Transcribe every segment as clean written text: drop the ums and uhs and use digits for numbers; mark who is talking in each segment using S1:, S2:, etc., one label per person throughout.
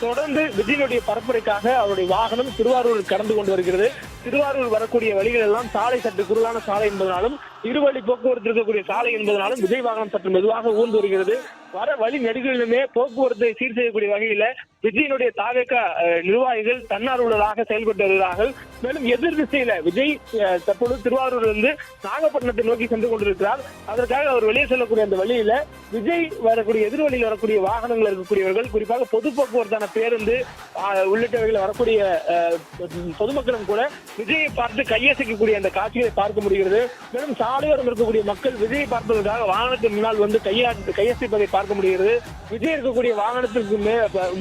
S1: தொடர்ந்து விஜயனுடைய பரப்புரைக்காக அவருடைய வாகனம் திருவாரூர் கடந்து கொண்டு வருகிறது. திருவாரூர் வரக்கூடிய வழிகள் எல்லாம் சாலை சற்று குறுகலான சாலை என்பதனாலும் இருவழி போக்குவரத்து இருக்கக்கூடிய சாலை என்பதனாலும் விஜய் வாகனம் சற்று மெதுவாக ஊர்ந்து வருகிறது. வர வழி நெடுகளிலுமே போக்குவரத்தை சீர் செய்யக்கூடிய வகையில விஜயனுடைய தாவேக நிர்வாகிகள் தன்னார்வலராக செயல்பட்டு வருகிறார்கள். மேலும் எதிர் திசையில விஜய் தற்போது திருவாரூரிலிருந்து நாகப்பட்டினத்தை நோக்கி சென்று கொண்டிருக்கிறார். அதற்காக அவர் வெளியே செல்லக்கூடிய அந்த வழியில விஜய் வரக்கூடிய எதிர்வழியில் வரக்கூடிய வாகனங்கள் இருக்கக்கூடியவர்கள், குறிப்பாக பொது போக்குவரத்தான பேருந்து உள்ளிட்டவைகள் வரக்கூடிய பொதுமக்களும் கூட விஜயை பார்த்து கையசைக்கக்கூடிய அந்த காட்சிகளை பார்க்க முடிகிறது. மேலும் சாலையோரம் இருக்கக்கூடிய மக்கள் விஜயை பார்ப்பதற்காக வாகனத்தின் முன்னால் வந்து கையசைப்பதை பார்க்க முடிகிறது. விஜய் இருக்கக்கூடிய வாகனத்திற்கு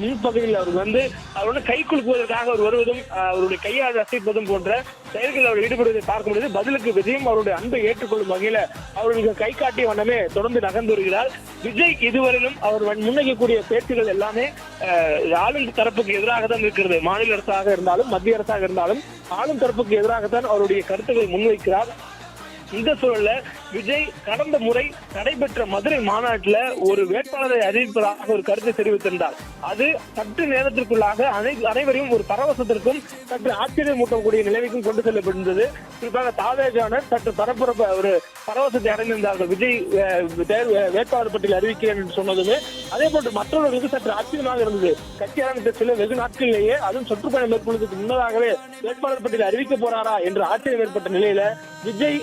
S1: முன்பகுதியில் அவர் வந்து அவருடன் கை குலுக்குவதற்காக அவர் வருவதும் அவருடைய கையால் அசைப்பதும் போன்ற செயல்களில் அவர் ஈடுபடுவதை பார்க்க முடியுது. பதிலுக்கு விஜயும் அவருடைய அன்பை ஏற்றுக்கொள்ளும் வகையில அவர்களுக்கு கை காட்டிய வண்ணமே தொடர்ந்து நகர்ந்து வருகிறார். விஜய் இதுவரையிலும் அவர் முன்வைக்கக்கூடிய பேச்சுகள் எல்லாமே ஆளும் தரப்புக்கு எதிராக தான் இருக்கிறது. மாநில அரசாக இருந்தாலும் மத்திய அரசாக இருந்தாலும் ஆளும் தரப்புக்கு எதிராகத்தான் அவருடைய கருத்துக்களை முன்வைக்கிறார். இந்த சூழல்ல விஜய் கடந்த முறை நடைபெற்ற மதுரை மாநாட்டில் ஒரு வேட்பாளரை அறிவிப்பதாக ஒரு கருத்தை தெரிவித்திருந்தார். அது சற்று நேரத்திற்குள்ளாக அனைவரையும் ஒரு பரவசத்திற்கும் சற்று ஆச்சரியம் மூட்டக்கூடிய நிலைமைக்கும் கொண்டு செல்லப்பட்டிருந்தது. குறிப்பாக தாவேகானர் சற்று ஒரு பரவசத்தை அடைந்திருந்தார்கள். விஜய் வேட்பாளர் பட்டியல் அறிவிக்கிறேன் என்று சொன்னதுமே அதே போன்று மற்றவர்களுக்கு சற்று ஆச்சரியமாக இருந்தது. கட்சி ஆரம்பித்த சில வெகு நாட்களிலேயே அதுவும் சுற்றுப்பயணம் மேற்கொள்வதற்கு முன்னதாகவே வேட்பாளர் பட்டியல் அறிவிக்க போறாரா என்று ஆச்சரியம் ஏற்பட்ட நிலையில விஜய்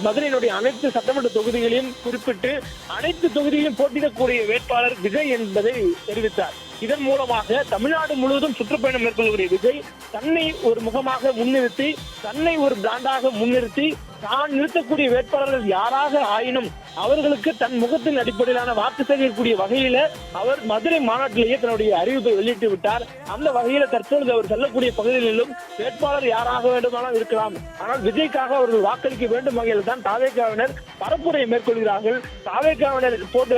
S1: மதுரையினுடைய அனைத்து சட்டமன்ற தொகுதிகளையும் குறிப்பிட்டு அனைத்து தொகுதியிலும் போட்டியிடக்கூடிய வேட்பாளர் விஜய் என்பதை தெரிவித்தார். இதன் மூலமாக தமிழ்நாடு முழுவதும் சுற்றுப்பயணம் மேற்கொள்ளக்கூடிய விஜய் தன்னை ஒரு முகமாக முன்னிறுத்தி, தன்னை ஒரு பிராண்டாக முன்னிறுத்தி, தான் நிறுத்தக்கூடிய வேட்பாளர்கள் யாராக ஆயினும் அவர்களுக்கு தன் முகத்தின் அடிப்படையிலான வாக்கு சேகரிக்கக்கூடிய வகையில அவர் மதுரை மாநாட்டிலேயே தன்னுடைய அறிவிப்பை வெளியிட்டு விட்டார். அந்த வகையில தற்பொழுது அவர் செல்லக்கூடிய பகுதிகளிலும் வேட்பாளர் யாராக வேண்டுமானால் இருக்கலாம், ஆனால் விஜய்க்காக அவர்கள் வாக்களிக்க வேண்டும் வகையில் தான் தாவேகாவினர் பரப்புரையை மேற்கொள்கிறார்கள். தாவேகாவினர் போட்டு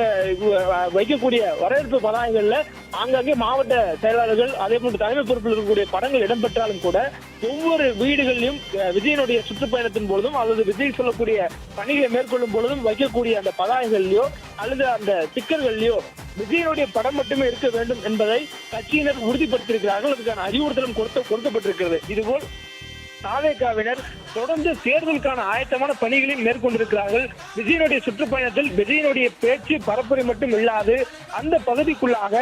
S1: வைக்கக்கூடிய வரவேற்பு பதாகைகள்ல ஆங்காங்கே மாவட்ட செயலாளர்கள் அதே போன்று தலைமை பொறுப்பில் இருக்கக்கூடிய படங்கள் இடம்பெற்றாலும் கூட ஒவ்வொரு வீடுகளிலும் விஜயனுடைய சுற்றுப்பயணத்தின் பொழுதும் அல்லது விஜய் சொல்லக்கூடிய பணிகளை மேற்கொள்ளும் பொழுதும் வைக்கக்கூடிய அந்த பதாகைகள்லயோ அல்லது அந்த ஸ்டிக்கர்கள்லயோ விஜயனுடைய படம் மட்டுமே இருக்க வேண்டும் என்பதை கட்சியினர் உறுதிப்படுத்தியிருக்கிறார்கள். அதுக்கான அறிவுறுத்தலும் கொடுக்கப்பட்டிருக்கிறது. இதுபோல் தாவேகாவினர் தொடர்ந்து தேர்தலுக்கான ஆயத்தமான பணிகளையும் மேற்கொண்டிருக்கிறார்கள். விஜயனுடைய சுற்றுப்பயணத்தில் விஜயனுடைய பேச்சு பரப்புரை மட்டும் இல்லாது அந்த பகுதிக்குள்ளாக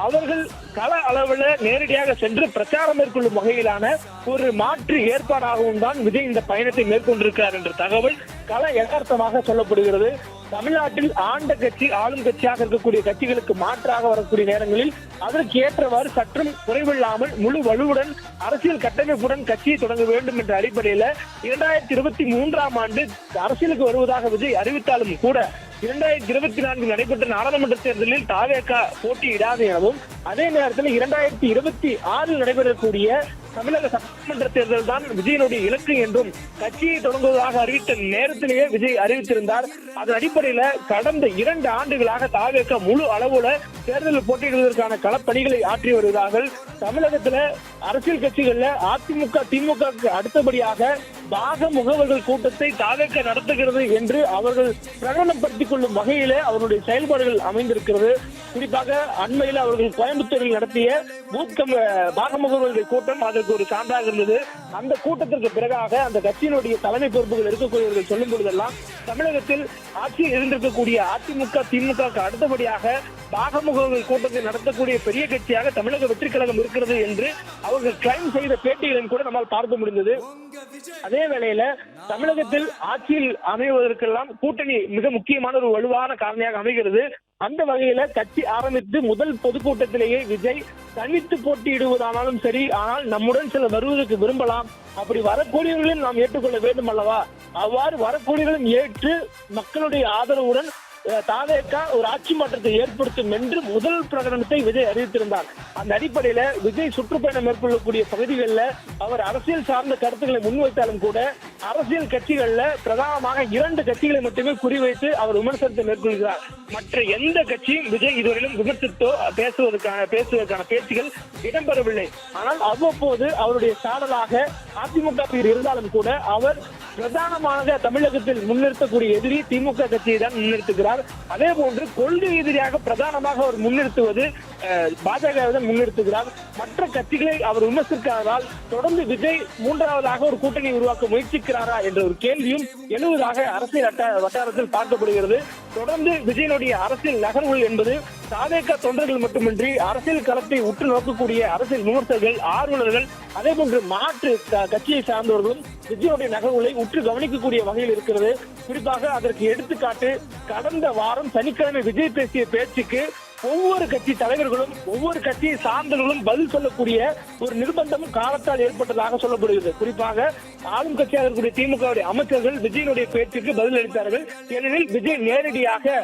S1: அவர்கள் கள அளவில் நேரடியாக சென்று பிரச்சாரம் மேற்கொள்ளும் வகையிலான ஒரு மாற்று ஏற்பாடாகவும் தான் விஜய் இந்த பயணத்தை மேற்கொண்டிருக்கிறார் என்ற தகவல் கள யதார்த்தமாக சொல்லப்படுகிறது. தமிழ்நாட்டில் ஆண்ட கட்சி ஆளும் கட்சியாக இருக்கக்கூடிய கட்சிகளுக்கு மாற்றாக வரக்கூடிய நேரங்களில் அதற்கு ஏற்றவாறு சற்றும் குறைவில்லாமல் முழு வலுவுடன் அரசியல் கட்டமைப்புடன் கட்சியை தொடங்க வேண்டும் என்ற அடிப்படையில 2023ஆம் ஆண்டு அரசியலுக்கு வருவதாக விஜய் அறிவித்தாலும் கூட 2024 நடைபெற்ற நாடாளுமன்ற தேர்தலில் தாவேகா போட்டியிடாது எனவும் அதே நேரத்தில் 2026 நடைபெறக்கூடிய தமிழக சட்டமன்ற தேர்தல் தான் விஜயனுடைய இலக்கு என்றும் கட்சியை தொடங்குவதாக அறிவித்த நேரத்திலேயே விஜய் அறிவித்திருந்தார். அதன் அடிப்படையில கடந்த 2 ஆண்டுகளாக தாவேகா முழு அளவுல தேர்தலில் போட்டியிடுவதற்கான களப்பணிகளை ஆற்றி வருகிறார்கள். தமிழகத்துல அரசியல் கட்சிகள்ல அதிமுக திமுக அடுத்தபடியாக பாக முகவர்கள் கூட்டத்தை தாவேகா நடத்துகிறது என்று அவர்கள் பிரகடனப்படுத்திக் கொள்ளும் வகையிலே அவருடைய செயல்பாடுகள் அமைந்திருக்கிறது. குறிப்பாக அண்மையில் அவர்கள் கோயம்புத்தூரில் நடத்திய பாக முகவர்களுடைய கூட்டம் அதற்கு ஒரு சான்றாக இருந்தது. அந்த கூட்டத்திற்கு பிறகாக அந்த கட்சியினுடைய தலைமை பொறுப்புகள் இருக்கக்கூடியவர்கள் சொல்லும் பொழுதெல்லாம் தமிழகத்தில் ஆட்சியில் இருந்திருக்கக்கூடிய அதிமுக திமுக அடுத்தபடியாக பாக முகவர்கள் கூட்டத்தை நடத்தக்கூடிய பெரிய கட்சியாக தமிழக வெற்றி கழகம் இருக்கிறது என்று அவர்கள் கிளைம் செய்த பேட்டிகளையும் கூட நம்மால் பார்க்க முடிந்தது. அதே வேளையில தமிழகத்தில் ஆட்சியில் அமைவதற்கெல்லாம் கூட்டணி மிக முக்கியமான ஒரு வலுவான காரணியாக அமைகிறது. அந்த வகையில கட்சி ஆரம்பித்து முதல் பொதுக்கூட்டத்திலேயே விஜய் தனித்து போட்டியிடுவதானாலும் சரி, ஆனால் நம்முடன் சிலர் வருவதற்கு விரும்பலாம், அப்படி வரக்கூடியவர்களையும் நாம் ஏற்றுக்கொள்ள வேண்டும் அல்லவா, அவ்வாறு வரக்கூடியவர்களும் ஏற்று மக்களுடைய ஆதரவுடன் தாவேகா ஒரு ஆட்சி மாற்றத்தை ஏற்படுத்தும் என்று முதல் பிரகடனத்தை விஜய் அறிவித்திருந்தார். அந்த அடிப்படையில விஜய் சுற்றுப்பயணம் மேற்கொள்ளக்கூடிய பகுதிகளில் அவர் அரசியல் சார்ந்த கருத்துக்களை முன்வைத்தாலும் கூட அரசியல் கட்சிகள்ல பிரதானமாக 2 கட்சிகளை மட்டுமே குறிவைத்து அவர் விமர்சனத்தை மேற்கொள்கிறார். மற்ற எந்த கட்சியும் விஜய் இதுவரையிலும் விமர்சித்தோ பேசுவதற்கான பேச்சுகள் இடம்பெறவில்லை. ஆனால் அவ்வப்போது அவருடைய சாடலாக அதிமுக இருந்தாலும் கூட அவர் பிரதானமாக தமிழகத்தில் முன்னிறுத்தக்கூடிய எதிரி திமுக கட்சியை தான் முன்னிறுத்துகிறார். அதே போன்று கொள்கை எதிரியாக பிரதானமாக அவர் முன்னிறுத்துவது பாஜகவை தான் முன்னிறுத்துகிறார். மற்ற கட்சிகளை அவர் விமர்சிக்காததால் தொடர்ந்து விஜய் மூன்றாவதாக ஒரு கூட்டணி உருவாக்க முயற்சிக்கிறாரா என்ற ஒரு கேள்வியும் எழுவதாக அரசியல் வட்டாரத்தில் பார்க்கப்படுகிறது. தொடர்ந்து விஜயனுடைய அரசியல் நகர்வுகள் என்பது தாவேகா தொண்டர்கள் மட்டுமின்றி அரசியல் களத்தை உற்று நோக்கக்கூடிய அரசியல் விமர்சகர்கள், ஆர்வலர்கள், அதே போன்று மாற்று கட்சியை சார்ந்தவர்களும் விஜயனுடைய நகர்வுகளை உற்று கவனிக்கக்கூடிய வகையில் இருக்கிறது. குறிப்பாக அதற்கு எடுத்துக்காட்டு கடந்த வாரம் சனிக்கிழமை விஜய் பேசிய பேச்சுக்கு ஒவ்வொரு கட்சி தலைவர்களும் ஒவ்வொரு கட்சியை சார்ந்தவர்களும் பதில் சொல்லக்கூடிய ஒரு நிர்பந்தம் காலத்தால் ஏற்பட்டதாக சொல்லப்படுகிறது. குறிப்பாக ஆளும் கட்சியாக இருக்கக்கூடிய திமுகவுடைய அமைச்சர்கள் விஜயனுடைய பேச்சுக்கு பதில் அளித்தார்கள். ஏனெனில் விஜய் நேரடியாக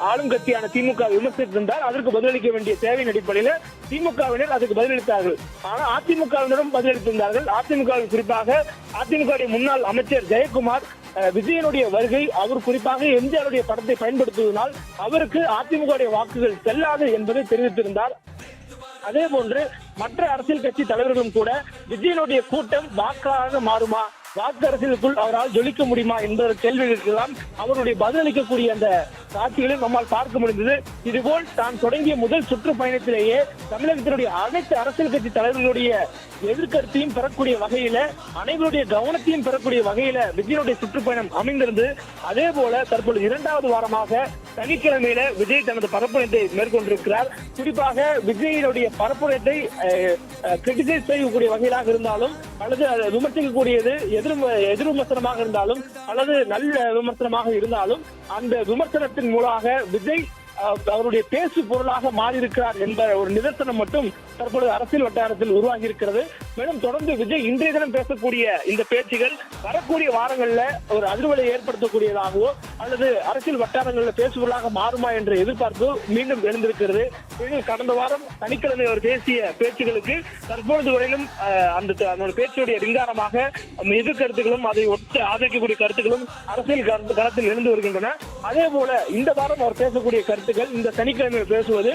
S1: ஆளும் கட்சியான திமுக விமர்சித்திருந்தால் அதற்கு பதிலளிக்க வேண்டிய தேவையின் அடிப்படையில் திமுகவினர் அதுக்கு பதிலளித்தார்கள். ஆனால் அதிமுகவினரும் பதிலளித்திருந்தார்கள். அதிமுகவில் குறிப்பாக அதிமுக முன்னாள் அமைச்சர் ஜெயக்குமார் விஜயனுடைய வருகை அவர் குறிப்பாக எம்ஜிஆருடைய படத்தை பயன்படுத்துவதனால் அவருக்கு அதிமுக வாக்குகள் செல்லாது என்பதை தெரிவித்திருந்தார். அதே போன்று மற்ற அரசியல் கட்சி தலைவர்களும் கூட விஜயனுடைய கூட்டம் வாக்காக மாறுமா, வாக்கு அரசியலுக்குள் அவரால் ஜொலிக்க முடியுமா என்ற கேள்விகளுக்கெல்லாம் அவருடைய பதிலளிக்கக்கூடிய அந்த காட்சிகளை நம்மால் பார்க்க முடிந்தது. இதுபோல் தான் தொடங்கிய முதல் சுற்றுப்பயணத்திலேயே தமிழகத்தினுடைய அனைத்து அரசியல் கட்சி தலைவர்களுடைய எதிர்கருத்தையும் பெறக்கூடிய வகையில, அனைவருடைய கவனத்தையும் பெறக்கூடிய வகையில விஜயனுடைய சுற்றுப்பயணம் அமைந்திருந்து, அதே போல தற்போது 2வது வாரமாக சனிக்கிழமையில விஜய் தனது பரப்புரையை மேற்கொண்டிருக்கிறார். குறிப்பாக விஜயனுடைய பரப்புரையை கிரிட்டிசைஸ் செய்யக்கூடிய வகையிலாக இருந்தாலும் அல்லது விமர்சிக்கக்கூடியது எதிர் விமர்சனமாக இருந்தாலும் அல்லது நல்ல விமர்சனமாக இருந்தாலும் அந்த விமர்சனத்தின் மூலமாக விஜய் அவருடைய பேசு பொருளாக மாறியிருக்கிறார் என்ற ஒரு நிதர்சனம் மட்டும் தற்பொழுது அரசியல் வட்டாரத்தில் உருவாகி இருக்கிறது. மேலும் தொடர்ந்து விஜய் இன்றைய தினம் பேசக்கூடிய இந்த பேச்சுகள் வரக்கூடிய வாரங்கள்ல ஒரு அதிர்வலை ஏற்படுத்தக்கூடியதாகவோ அல்லது அரசியல் வட்டாரங்களில் பேசுபொருளாக மாறுமா என்ற எதிர்பார்ப்பு மீண்டும் எழுந்திருக்கிறது. கடந்த வாரம் சனிக்கிழமை அவர் பேசிய பேச்சுகளுக்கு தற்பொழுது வரையிலும் அந்த பேச்சுடைய விங்காரமாக எதிர்கருத்துகளும் அதை ஒத்து ஆதரிக்கக்கூடிய கருத்துக்களும் அரசியல் களத்தில் எழுந்து வருகின்றன. அதே போல இந்த வாரம் அவர் பேசக்கூடிய கருத்துக்கள் இந்த சனிக்கிழமை பேசுவது,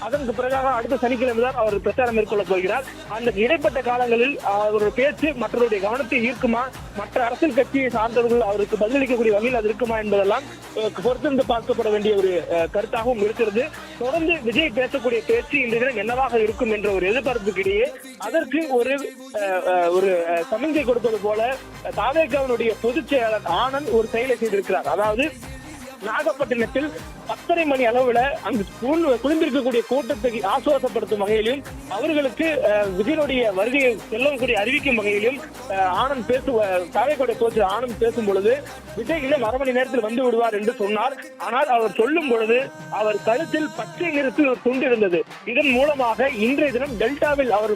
S1: அதற்கு பிறகாக அடுத்த சனிக்கிழமை தான் அவர் பிரச்சாரம் மேற்கொள்ளப் போகிறார். அந்த இடைப்பட்ட காலங்களில் அவருடைய பேச்சு மற்றவருடைய கவனத்தை ஈர்க்குமா, மற்ற அரசியல் கட்சியை சார்ந்தவர்கள் அவருக்கு பதிலளிக்கக்கூடிய வகையில் அது இருக்குமா என்பதெல்லாம் பொறுத்திருந்து பார்க்கப்பட வேண்டிய ஒரு கருத்தாகவும் இருக்கிறது. தொடர்ந்து விஜய் பேசக்கூடிய பேச்சு இந்த தினம் என்னவாக இருக்கும் என்ற ஒரு எதிர்பார்ப்புக்கிடையே அதற்கு ஒரு சமிஞ்சை கொடுப்பது போல தாவேகாவினுடைய பொதுச் செயலாளர் ஆனந்த் ஒரு செயலை செய்திருக்கிறார். அதாவது நாகப்பட்டினத்தில் 10:30 மணி அளவுல அங்கு குளிர்ந்திருக்கக்கூடிய கூட்டத்தை ஆசுவாசப்படுத்தும் வகையிலும் அவர்களுக்கு விஜயனுடைய வருகையை செல்லக்கூடிய அறிவிக்கும் வகையிலும் ஆனந்த் தாவேகாவுடைய கோச்சு ஆனந்த் பேசும் பொழுது விஜய் இன்னும் 1/2 மணி நேரத்தில் வந்து விடுவார் என்று சொன்னார். ஆனால் அவர் சொல்லும் பொழுது அவர் கழுத்தில் பச்சை நிறத்தில் ஒரு துண்டு இருந்தது. இதன் மூலமாக இன்றைய தினம் டெல்டாவில் அவர்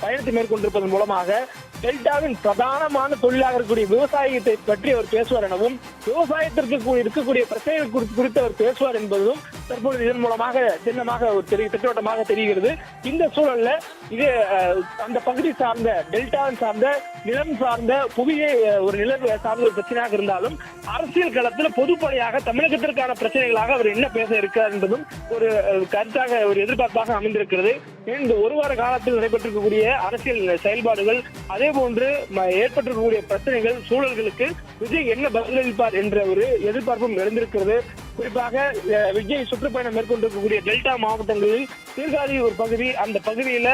S1: பயணத்தை மேற்கொண்டிருப்பதன் மூலமாக டெல்டாவின் பிரதானமான தொழிலாக இருக்கக்கூடிய விவசாயத்தை பற்றி அவர் பேசுவார் எனவும் விவசாயத்திற்கு இருக்கக்கூடிய பிரச்சனைகள் குறித்து அவர் பேசுவார் என்பதும் தற்போது இதன் மூலமாக சின்னமாக ஒரு திட்டவட்டமாக தெரிகிறது. இந்த சூழல்ல இது அந்த பகுதி சார்ந்த டெல்டாவின் சார்ந்த நிலம் சார்ந்த புவியை ஒரு நில சார்ந்த ஒரு பிரச்சனையாக இருந்தாலும் அரசியல் களத்தில் பொதுப்படையாக தமிழகத்திற்கான பிரச்சனைகளாக அவர் என்ன பேச இருக்கிறார் என்பதும் ஒரு கருத்தாக ஒரு எதிர்பார்ப்பாக அமைந்திருக்கிறது. இந்த ஒரு வார காலத்தில் நடைபெற்றிருக்கக்கூடிய அரசியல் செயல்பாடுகள், அதே போன்று ஏற்பட்டிருக்கக்கூடிய பிரச்சனைகள், சூழல்களுக்கு விஜய் என்ன பதிலளிப்பார் என்ற ஒரு எதிர்பார்ப்பும் எழுந்திருக்கிறது. குறிப்பாக விஜய் சுற்றுப்பயணம் மேற்கொண்டிருக்கக்கூடிய டெல்டா மாவட்டங்களில் சீர்காழி ஒரு பகுதி, அந்த பகுதியில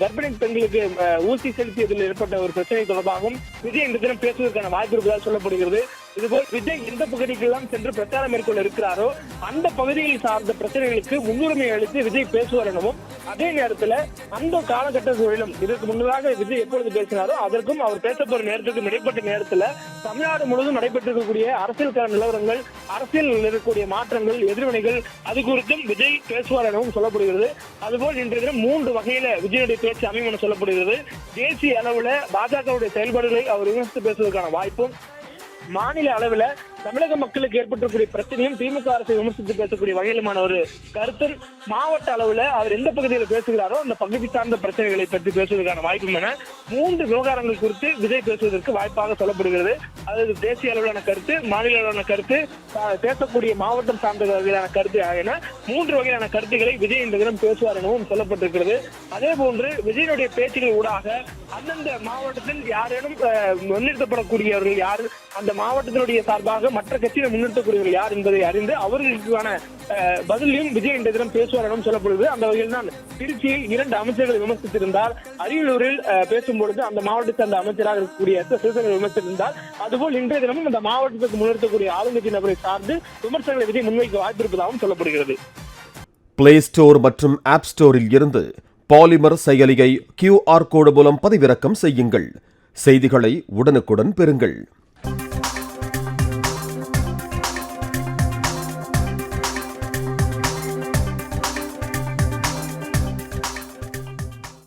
S1: கர்ப்பிணி பெண்களுக்கு ஊசி செலுத்தியதில் ஏற்பட்ட ஒரு பிரச்சனை தொடர்பாகவும் விஜய் இந்த தினம் பேசுவதற்கான வாய்ப்பு இருப்பதாக சொல்லப்படுகிறது. இதுபோல் விஜய் எந்த பகுதிக்கெல்லாம் சென்று பிரச்சாரம் மேற்கொள்ள இருக்கிறாரோ அந்த பகுதியில் சார்ந்த பிரச்சனைகளுக்கு முன்னுரிமை அளித்து விஜய் பேசுவார் எனவும், அதே நேரத்தில் அந்த காலகட்ட சூழலும் இதற்கு முன்னதாக விஜய் எப்பொழுது பேசினாரோ அதற்கும் அவர் பேசப்போற நேரத்துக்கும் இடைப்பட்ட நேரத்தில் தமிழ்நாடு முழுவதும் நடைபெற்றிருக்கக்கூடிய அரசியல் கள நிலவரங்கள், அரசியல் இருக்கக்கூடிய மாற்றங்கள், எதிர்வினைகள் அது குறித்தும் விஜய் பேசுவார் எனவும் சொல்லப்படுகிறது. அதுபோல் இன்றைய தினம் 3 வகையில விஜயுடைய பேச்சு அமையும் என சொல்லப்படுகிறது. தேசிய அளவுல பாஜகவுடைய செயல்பாடுகளை அவர் விமர்சித்து பேசுவதற்கான வாய்ப்பும், மாநில அளவில் தமிழக மக்களுக்கு ஏற்பட்டிருக்கூடிய பிரச்சனையும் திமுக அரசை விமர்சித்து பேசக்கூடிய வகையிலுமான ஒரு கருத்தும், மாவட்ட அளவில் அவர் எந்த பகுதியில் பேசுகிறாரோ அந்த பகுதி சார்ந்த பிரச்சனைகளை பற்றி பேசுவதற்கான வாய்ப்பும் என 3 விவகாரங்கள் குறித்து விஜய் பேசுவதற்கு வாய்ப்பாக சொல்லப்படுகிறது. அதாவது தேசிய அளவிலான கருத்து, மாநில அளவிலான கருத்து, பேசக்கூடிய மாவட்டம் சார்ந்த வகையிலான கருத்து என 3 வகையான கருத்துக்களை விஜய் இந்த தினம் பேசுவார் எனவும் சொல்லப்பட்டிருக்கிறது. அதே போன்று விஜயனுடைய பேச்சுகள் ஊடாக அந்தந்த மாவட்டத்தில் யாரேனும் முன்னிறுத்தப்படக்கூடியவர்கள் யார், அந்த மாவட்டத்தினுடைய சார்பாக போன்ற மற்ற கட்சியை முன்னிறுத்தக்கூடியவர்கள் யார் என்பதை அறிந்து அவர்களுக்கான பதிலையும் விஜய் இன்றைய தினம் பேசுவார் எனவும் சொல்லப்படுகிறது. அந்த வகையில் தான் திருச்சியில் 2 அமைச்சர்களை விமர்சித்திருந்தால், அரியலூரில் பேசும்பொழுது அந்த மாவட்டத்தை அந்த அமைச்சராக இருக்கக்கூடிய சிவசேனை விமர்சித்திருந்தால், அதுபோல் இன்றைய தினமும் அந்த மாவட்டத்துக்கு முன்னிறுத்தக்கூடிய ஆளுங்கட்சி நபரை சார்ந்து விமர்சனங்களை விஜய் முன்வைக்க வாய்ப்பிருப்பதாகவும் சொல்லப்படுகிறது.
S2: பிளே ஸ்டோர் மற்றும் ஆப் ஸ்டோரில் இருந்து பாலிமர் செயலியை QR கோடு மூலம் பதிவிறக்கம் செய்யுங்கள். செய்திகளை உடனுக்குடன் பெறுங்கள்.